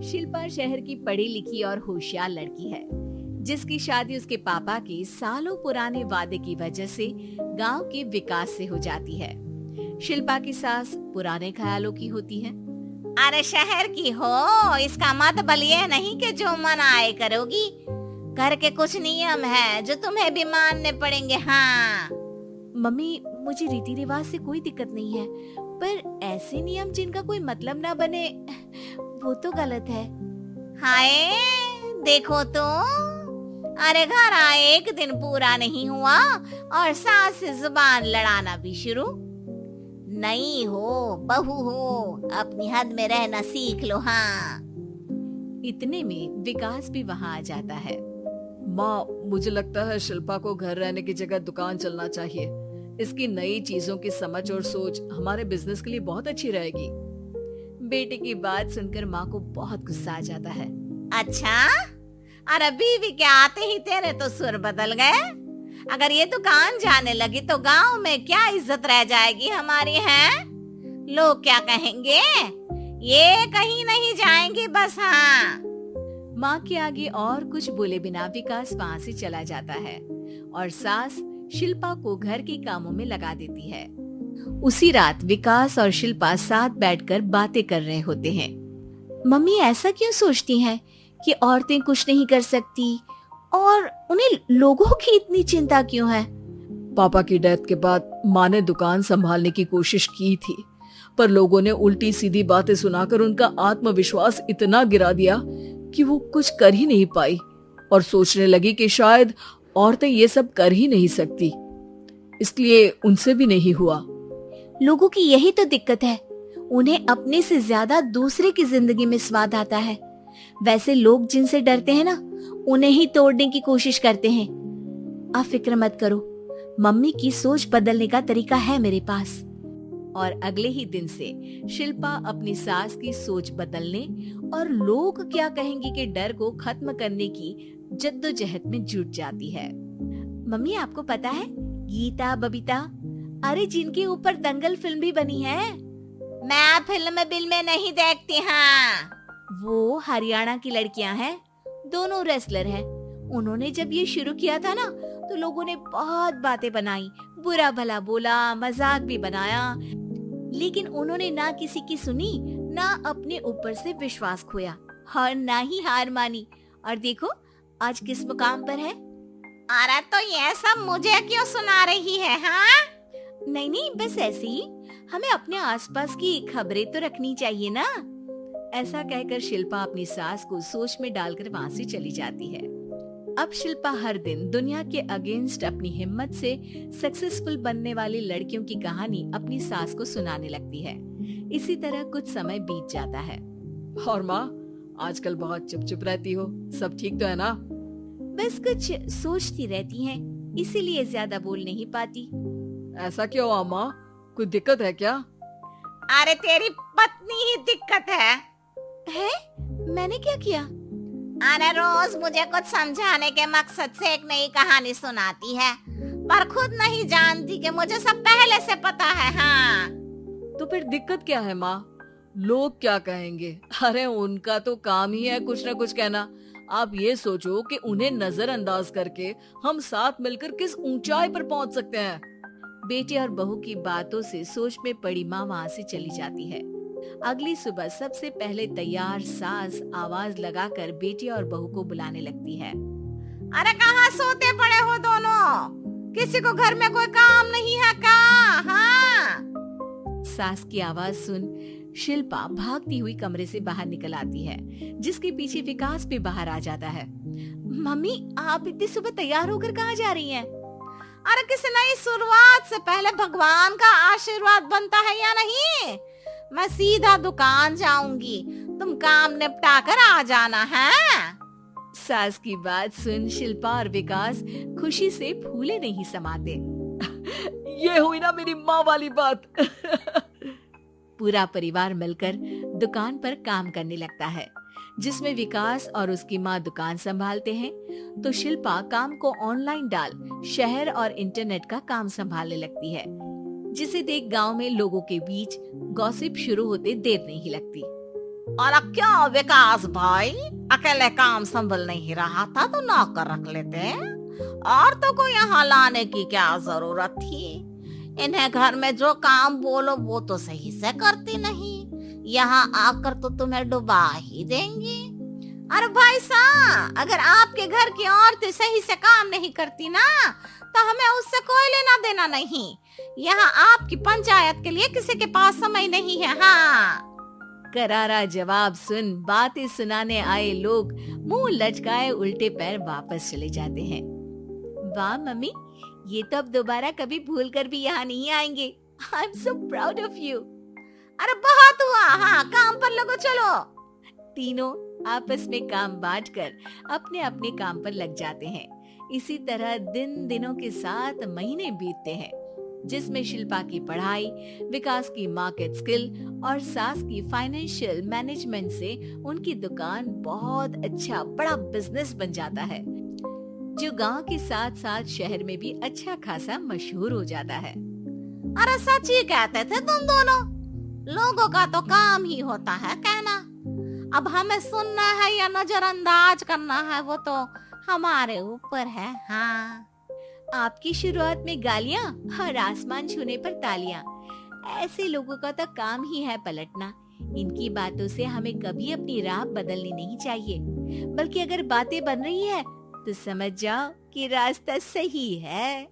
शिल्पा शहर की पढ़ी लिखी और होशियार लड़की है, जिसकी शादी उसके पापा के सालों पुराने वादे की वजह से गांव के विकास से हो जाती है। शिल्पा की सास पुराने ख्यालों की होती है। अरे शहर की हो, इसका मतलब ये नहीं कि जो मन आए करोगी। घर के कुछ नियम है जो तुम्हें भी मानने पड़ेंगे। हाँ मम्मी, मुझे रीति रिवाज से कोई दिक्कत नहीं है, पर ऐसे नियम जिनका कोई मतलब ना बने वो तो गलत है। हाय, देखो तो, अरे घर आए एक दिन पूरा नहीं हुआ और सास से जुबान लड़ाना भी शुरू। नहीं हो, बहू हो, अपनी हद में रहना सीख लो। हाँ इतने में विकास भी वहाँ आ जाता है। माँ, मुझे लगता है शिल्पा को घर रहने की जगह दुकान चलना चाहिए। इसकी नई चीजों की समझ और सोच हमारे बिजनेस के लिए बहुत अच्छी रहेगी। बेटे की बात सुनकर माँ को बहुत गुस्सा आ जाता है। अच्छा, अरे बीवी के आते ही तेरे तो सुर बदल गए। अगर ये दुकान जाने लगी तो गांव में क्या इज्जत रह जाएगी हमारी? है लोग क्या कहेंगे? ये कहीं नहीं जाएंगी बस। हाँ माँ के आगे और कुछ बोले बिना विकास वहाँ से चला जाता है और सास शिल्पा को घर के कामों में लगा देती है। उसी रात विकास और शिल्पा साथ बैठकर बातें कर रहे होते हैं। मम्मी ऐसा क्यों सोचती हैं कि औरतें कुछ नहीं कर सकती, और उन्हें लोगों की इतनी चिंता क्यों है? पापा की डेथ के बाद माँ ने दुकान संभालने की कोशिश की थी, पर लोगों ने उल्टी सीधी बातें सुनाकर उनका आत्मविश्वास इतना गिरा दिया कि वो कुछ कर ही नहीं पाई और सोचने लगी कि शायद औरतें ये सब कर ही नहीं सकती, इसलिए उनसे भी नहीं हुआ। लोगों की यही तो दिक्कत है, उन्हें अपने से ज्यादा दूसरे की जिंदगी में स्वाद आता है। वैसे लोग जिनसे डरते हैं ना, उन्हें ही तोड़ने की कोशिश करते हैं। आप फिक्र मत करो, मम्मी की सोच बदलने का तरीका है मेरे पास। और अगले ही दिन से शिल्पा अपनी सास की सोच बदलने और लोग क्या कहेंगे के डर को खत्म करने की जद्दोजहद में जुट जाती है। मम्मी, आपको पता है गीता, बबीता, अरे जिनके ऊपर दंगल फिल्म भी बनी है। मैं फिल्म बिल में नहीं देखती। हाँ वो हरियाणा की लड़कियां हैं, दोनों रेसलर हैं। उन्होंने जब ये शुरू किया था ना, तो लोगों ने बहुत बातें बनाई, बुरा भला बोला, मजाक भी बनाया, लेकिन उन्होंने ना किसी की सुनी, ना अपने ऊपर से विश्वास खोया और ना ही हार मानी। और देखो आज किस मुकाम पर है। अरे तो ये सब मुझे क्यों सुना रही है? हाँ नहीं नहीं, बस ऐसे ही, हमें अपने आसपास की खबरें तो रखनी चाहिए ना। ऐसा कहकर शिल्पा अपनी सास को सोच में डालकर वहाँ से चली जाती है। अब शिल्पा हर दिन दुनिया के अगेंस्ट अपनी हिम्मत से सक्सेसफुल बनने वाली लड़कियों की कहानी अपनी सास को सुनाने लगती है। इसी तरह कुछ समय बीत जाता है। और माँ, आजकल बहुत चुप चुप रहती हो, सब ठीक तो है ना? बस कुछ सोचती रहती हैं, इसीलिए ज्यादा बोल नहीं पाती। ऐसा क्यों हुआ माँ, कोई दिक्कत है क्या? अरे तेरी पत्नी ही दिक्कत है। मैंने क्या किया? अरे रोज मुझे कुछ समझाने के मकसद से एक नई कहानी सुनाती है, पर खुद नहीं जानती कि मुझे सब पहले से पता है। हाँ तो फिर दिक्कत क्या है माँ? लोग क्या कहेंगे? अरे उनका तो काम ही है कुछ न कुछ कहना। आप ये सोचो कि उन्हें नजरअंदाज करके हम साथ मिलकर किस ऊंचाई पर पहुंच सकते हैं। बेटे और बहू की बातों से सोच में पड़ी माँ वहाँ से चली जाती है। अगली सुबह सबसे पहले तैयार सास आवाज लगाकर बेटे और बहू को बुलाने लगती है। अरे कहाँ सोते पड़े हो दोनों? किसी को घर में कोई काम नहीं है क्या? हाँ सास की आवाज सुन शिल्पा भागती हुई कमरे से बाहर निकल आती है, जिसके पीछे विकास भी बाहर आ जाता है। मम्मी, आप इतनी सुबह तैयार होकर कहाँ जा रही हैं? अरे किसी नई शुरुआत से पहले भगवान का आशीर्वाद बनता है या नहीं? मैं सीधा दुकान जाऊंगी, तुम काम निपटा कर आ जाना है। सास की बात सुन शिल्पा और विकास खुशी से फूले नहीं समाते। ये हुई ना मेरी माँ वाली बात। पूरा परिवार मिलकर दुकान पर काम करने लगता है, जिसमें विकास और उसकी माँ दुकान संभालते हैं, तो शिल्पा काम को ऑनलाइन डाल शहर और इंटरनेट का काम संभालने लगती है, जिसे देख गांव में लोगों के बीच गॉसिप शुरू होते देर नहीं लगती। और क्या विकास भाई, अकेले काम संभल नहीं रहा था तो नौकर रख लेते, और तो को यहाँ लाने की क्या जरूरत थी। इन्हें घर में जो काम बोलो वो तो सही से करती नहीं, यहाँ आकर तो तुम्हें डुबा ही देंगी। अरे भाई साहब, अगर आपके घर की औरतें सही से काम नहीं करती ना तो हमें उससे कोई लेना देना नहीं। यहाँ आपकी पंचायत के लिए किसी के पास समय नहीं है। हाँ, करारा जवाब सुन बातें सुनाने आए लोग मुंह लटकाए उल्टे पैर वापस चले जाते हैं। वाह मम्मी, ये तो अब दोबारा कभी भूल कर भी यहाँ नहीं आएंगे। I am so proud of you. अरे बहुत हुआ, हाँ काम पर लगो चलो। तीनों आपस में काम बांटकर अपने अपने काम पर लग जाते हैं। इसी तरह दिन दिनों के साथ महीने बीतते हैं, जिसमें शिल्पा की पढ़ाई, विकास की मार्केट स्किल और सास की फाइनेंशियल मैनेजमेंट से उनकी दुकान बहुत अच्छा बड़ा बिजनेस बन जाता है, जो गांव के साथ साथ शहर में भी अच्छा खासा मशहूर हो जाता है। अरे सच ही कहते थे तुम दोनों, लोगों का तो काम ही होता है कहना। अब हमें सुनना है या नजरअंदाज करना है वो तो हमारे ऊपर है। हाँ, आपकी शुरुआत में गालियां और आसमान छूने पर तालियां, ऐसे लोगों का तो काम ही है पलटना। इनकी बातों से हमें कभी अपनी राह बदलनी नहीं चाहिए, बल्कि अगर बातें बन रही है तो समझ जाओ कि रास्ता सही है।